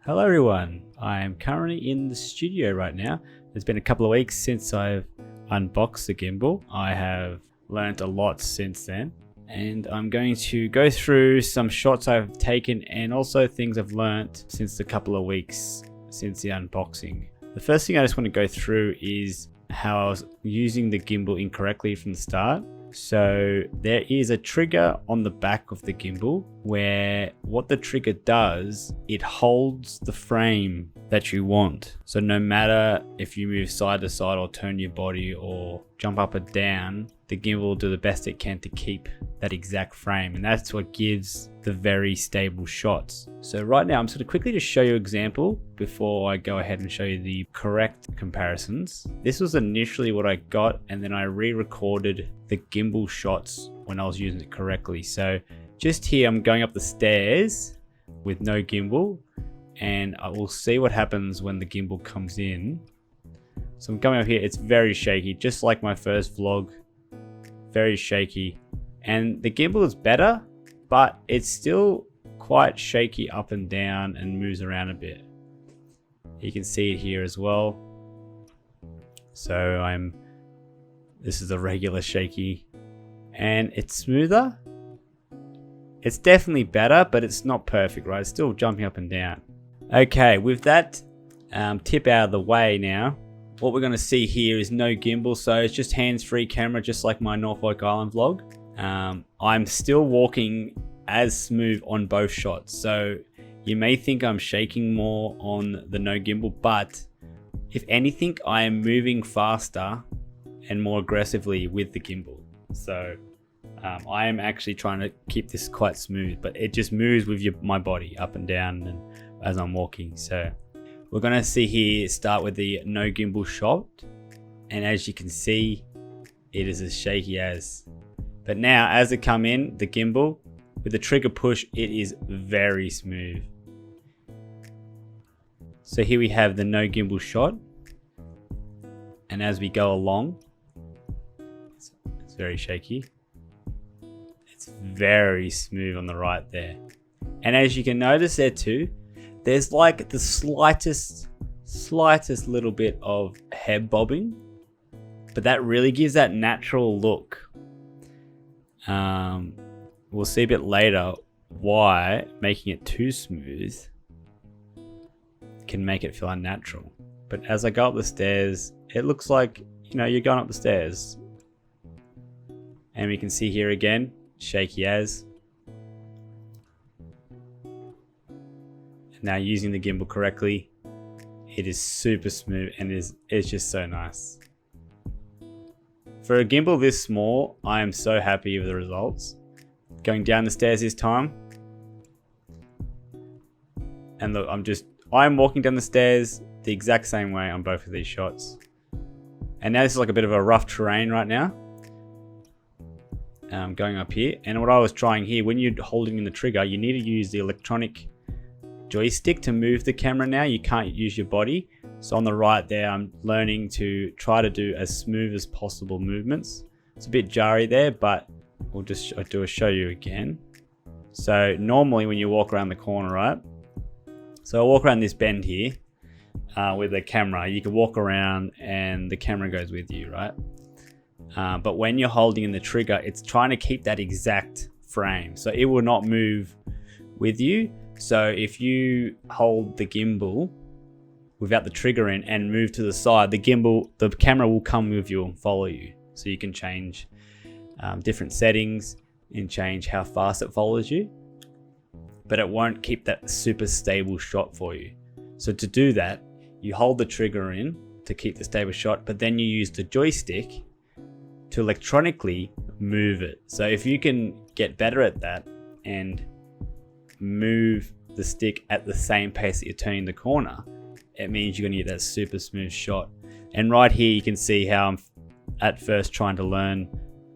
Hello everyone, I am currently in the studio right now. It's been a couple of weeks since I've unboxed the gimbal. I have learned a lot since then, and I'm going to go through some shots I've taken and also things I've learned since the couple of weeks since the unboxing. The first thing I just want to go through is how I was using the gimbal incorrectly from the start. So there is a trigger on the back of the gimbal where what the trigger does, it holds the frame that you want. So no matter if you move side to side or turn your body or jump up and down, the gimbal will do the best it can to keep that exact frame, and that's what gives the very stable shots. So right now I'm just going to quickly just show you an example before I go ahead and show you the correct comparisons. This was initially what I got, and then I re-recorded the gimbal shots when I was using it correctly. So just here I'm going up the stairs with no gimbal, and I will see what happens when the gimbal comes in. So I'm coming up here, it's very shaky, just like my first vlog, very shaky. And the gimbal is better, but it's still quite shaky up and down and moves around a bit. You can see it here as well. So this is a regular shaky, and it's smoother. It's definitely better, but it's not perfect, right? It's still jumping up and down. Okay, with that tip out of the way now, what we're gonna see here is no gimbal, so it's just hands-free camera, just like my Norfolk Island vlog. I'm still walking as smooth on both shots, so you may think I'm shaking more on the no gimbal, but if anything, I am moving faster and more aggressively with the gimbal. So I am actually trying to keep this quite smooth, but it just moves with my body up and down and as I'm walking. So we're gonna see here, start with the no gimbal shot, and as you can see, it is as shaky as. But now as it come in, the gimbal, with the trigger push, it is very smooth. So here we have the no gimbal shot, and as we go along, it's very shaky. It's very smooth on the right there. And as you can notice there too, there's like the slightest little bit of head bobbing, but that really gives that natural look. We'll see a bit later why making it too smooth can make it feel unnatural. But as I go up the stairs, it looks like, you know, you're going up the stairs. And we can see here again, shaky as. Now using the gimbal correctly, it is super smooth and it's just so nice. For a gimbal this small, I am so happy with the results. Going down the stairs this time, and look, I'm walking down the stairs the exact same way on both of these shots. And now this is like a bit of a rough terrain right now. Going up here, and what I was trying here, when you're holding in the trigger, you need to use the electronic joystick to move the camera now. You can't use your body. So on the right there, I'm learning to try to do as smooth as possible movements. It's a bit jarry there, but we'll just show you again. So normally when you walk around the corner, right? So I walk around this bend here with the camera. You can walk around and the camera goes with you, right? But when you're holding in the trigger, it's trying to keep that exact frame. So it will not move with you. So if you hold the gimbal without the trigger in and move to the side, the camera will come with you and follow you. So you can change different settings and change how fast it follows you, but it won't keep that super stable shot for you. So to do that, you hold the trigger in to keep the stable shot, but then you use the joystick to electronically move it. So if you can get better at that and move the stick at the same pace that you're turning the corner, it means you're gonna get that super smooth shot. And right here you can see how I'm at first trying to learn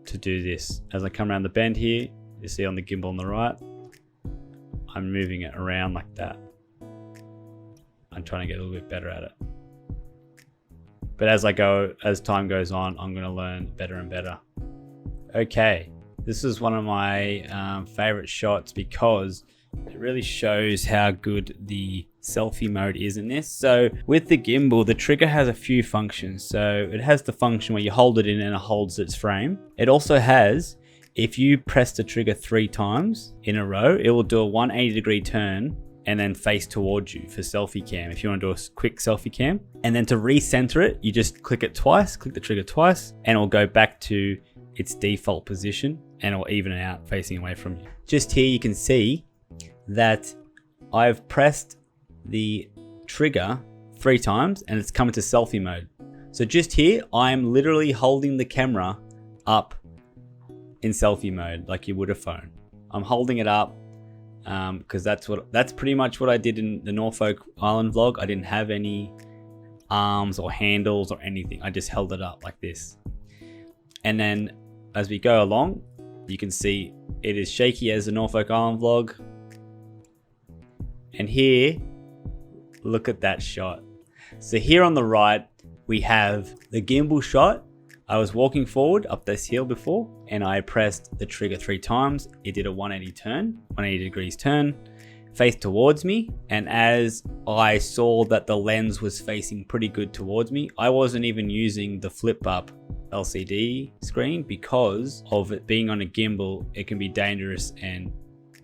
to do this. As I come around the bend here, you see on the gimbal on the right, I'm moving it around like that. I'm trying to get a little bit better at it. But as time goes on, I'm gonna learn better and better. Okay, this is one of my favorite shots because it really shows how good the selfie mode is in this. So with the gimbal, the trigger has a few functions. So it has the function where you hold it in and it holds its frame. It also has, if you press the trigger 3 times in a row, it will do a 180-degree turn and then face towards you for selfie cam, if you want to do a quick selfie cam. And then to recenter it, you just click it twice, click the trigger twice, and it'll go back to its default position and it'll even it out facing away from you. Just here you can see that I've pressed the trigger 3 times and it's come into selfie mode. So just here, I'm literally holding the camera up in selfie mode like you would a phone. I'm holding it up because that's pretty much what I did in the Norfolk Island vlog. I didn't have any arms or handles or anything. I just held it up like this. And then as we go along, you can see it is shaky as the Norfolk Island vlog. And here, look at that shot. So here on the right, we have the gimbal shot. I was walking forward up this hill before and I pressed the trigger 3 times. It did a 180 degrees turn, faced towards me. And as I saw that the lens was facing pretty good towards me, I wasn't even using the flip up LCD screen because of it being on a gimbal. It can be dangerous and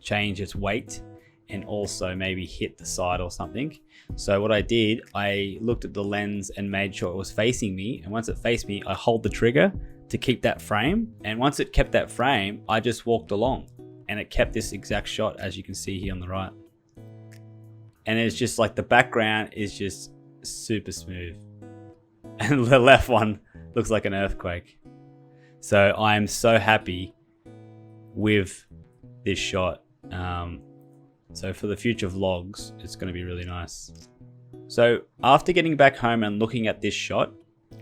change its weight and also maybe hit the side or something. So what I did, I looked at the lens and made sure it was facing me. And once it faced me, I hold the trigger to keep that frame. And once it kept that frame, I just walked along and it kept this exact shot as you can see here on the right. And it's just like the background is just super smooth. And the left one looks like an earthquake. So I'm so happy with this shot. So for the future vlogs, it's going to be really nice. So after getting back home and looking at this shot,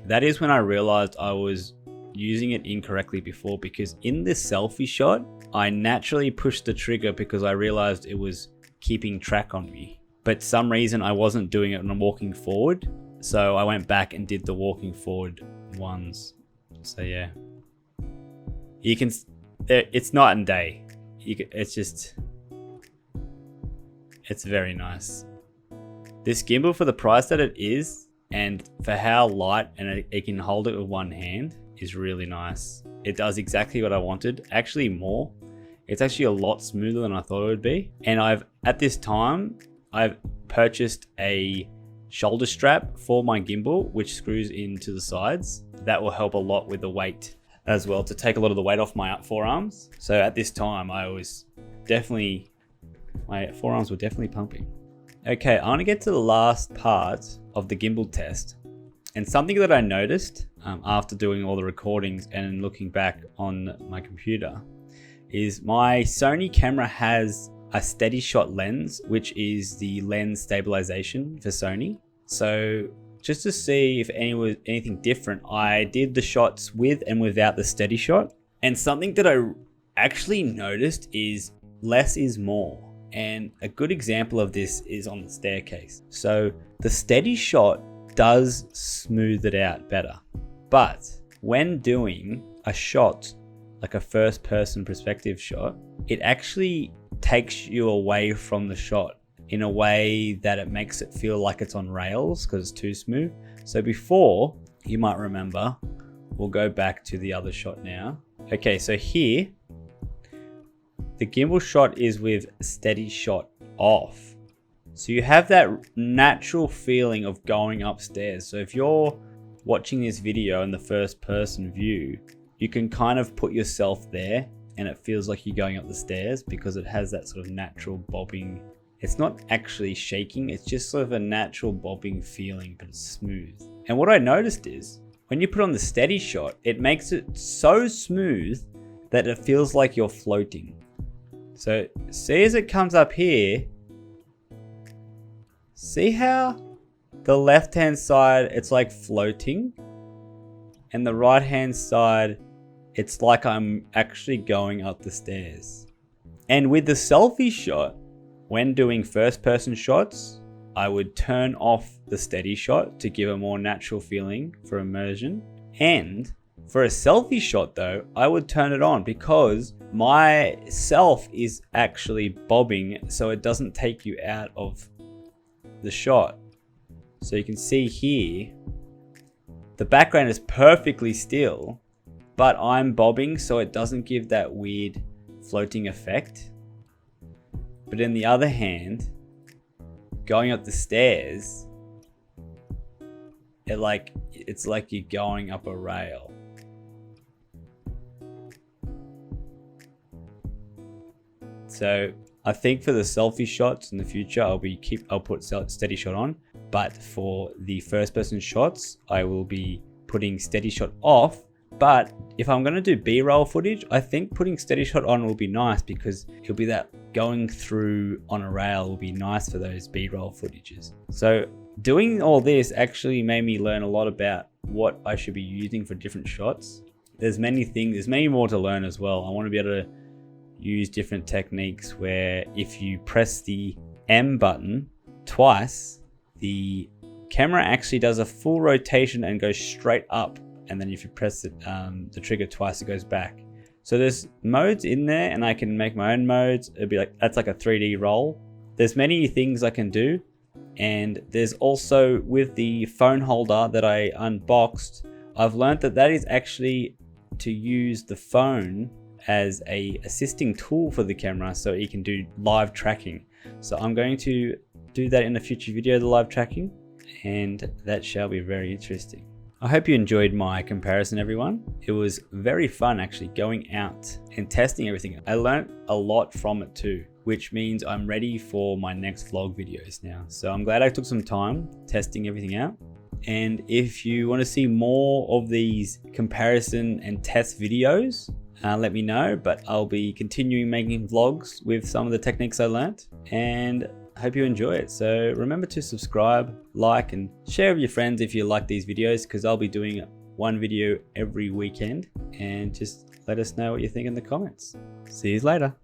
that is when I realized I was using it incorrectly before, because in this selfie shot, I naturally pushed the trigger because I realized it was keeping track on me. But some reason I wasn't doing it when I'm walking forward. So I went back and did the walking forward ones. So yeah, you can, it's night and day. It's very nice. This gimbal, for the price that it is and for how light and it can hold it with one hand, is really nice. It does exactly what I wanted, actually more. It's actually a lot smoother than I thought it would be. And at this time, I've purchased a shoulder strap for my gimbal, which screws into the sides. That will help a lot with the weight as well, to take a lot of the weight off my forearms. So at this time, my forearms were definitely pumping. Okay, I want to get to the last part of the gimbal test. And something that I noticed after doing all the recordings and looking back on my computer is my Sony camera has a steady shot lens, which is the lens stabilization for Sony. So just to see if anything different, I did the shots with and without the steady shot. And something that I actually noticed is less is more. And a good example of this is on the staircase. So the steady shot does smooth it out better. But when doing a shot, like a first person perspective shot, it actually takes you away from the shot in a way that it makes it feel like it's on rails because it's too smooth. So before, you might remember, we'll go back to the other shot now. Okay, so here, the gimbal shot is with steady shot off. So you have that natural feeling of going upstairs. So if you're watching this video in the first person view, you can kind of put yourself there and it feels like you're going up the stairs because it has that sort of natural bobbing. It's not actually shaking, it's just sort of a natural bobbing feeling, but it's smooth. And what I noticed is when you put on the steady shot, it makes it so smooth that it feels like you're floating. So see as it comes up here, see how the left hand side it's like floating and the right hand side it's like I'm actually going up the stairs. And with the selfie shot, when doing first person shots, I would turn off the steady shot to give a more natural feeling for immersion. And for a selfie shot though, I would turn it on because my self is actually bobbing so it doesn't take you out of the shot. So you can see here, the background is perfectly still, but I'm bobbing, so it doesn't give that weird floating effect. But in the other hand, going up the stairs, it's like you're going up a rail. So I think for the selfie shots in the future, I'll put steady shot on, but for the first person shots, I will be putting steady shot off. But if I'm going to do B-roll footage, I think putting steady shot on will be nice, because it'll be that going through on a rail will be nice for those B-roll footages. So doing all this actually made me learn a lot about what I should be using for different shots. There's many more to learn as well. I want to be able to use different techniques where if you press the M button twice, the camera actually does a full rotation and goes straight up. And then if you press the trigger twice, it goes back. So there's modes in there, and I can make my own modes. It'd be like, that's like a 3D roll. There's many things I can do. And there's also, with the phone holder that I unboxed, I've learned that is actually to use the phone as a assisting tool for the camera, so you can do live tracking. So I'm going to do that in a future video, the live tracking, and that shall be very interesting. I hope you enjoyed my comparison, everyone. It was very fun actually going out and testing everything. I learned a lot from it too, which means I'm ready for my next vlog videos now. So I'm glad I took some time testing everything out. And if you want to see more of these comparison and test videos, let me know, but I'll be continuing making vlogs with some of the techniques I learned, and I hope you enjoy it. So remember to subscribe, like, and share with your friends if you like these videos, because I'll be doing one video every weekend, and just let us know what you think in the comments. See you later.